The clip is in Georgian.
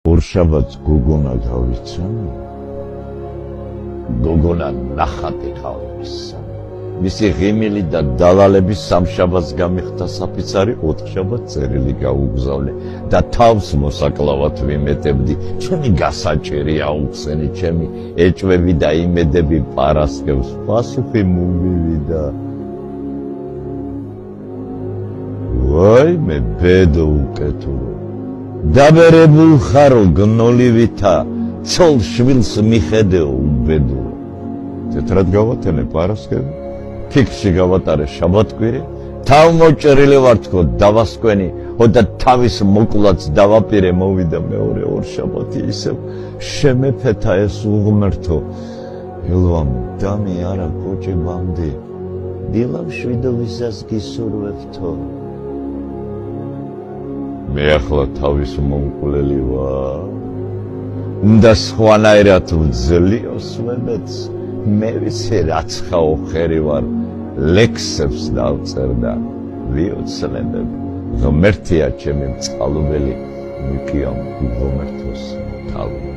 ორშაბათს გოგონა გავიცანი, გოგონა ნახატი ყავისა. მისი ღიმილი და დავალების სამშაბათს გამიხდა საფიცარი, ოთხშაბათს წერილი გაუგზავნე და თავს მოსაკლავად ვიმეტებდი. ჩემი გასაჭირი აუხსენი, ჩემი ეჭვები და იმედები პარასკევს პასუხი მოვივიდა. ვაი მე ბედო უკეთურო, დაბერებულ ხარო გნოლივითა, ცოლ შვილს მიხედეო უბედურო. თეთრად გავათენე პარასკევი, ფიქსში გავატარე შაბათკვირი, თავმოჭრილი ვარ თქო დავასკვენი, და თავის მოკლაც დავაპირე, მოვიდა მეორე ორშაბათი ისევ შემეფეთა ეს უღმერთო. ელვამ დამი არა კოჭი ბამდი, დილავ შვიდობისას გისურვებთო. მე ახლა თავის მომკვლელი ვარ, უნდა სხვანაირად ვძლიოს ვებეც, მე ვიცი რაც ხაოხერი ვარ, ლექსებს დავწერ და ვიოცნებებ. ღმერთია ჩემი მწყალობელი, მიკიამ უღმერთოს თავი.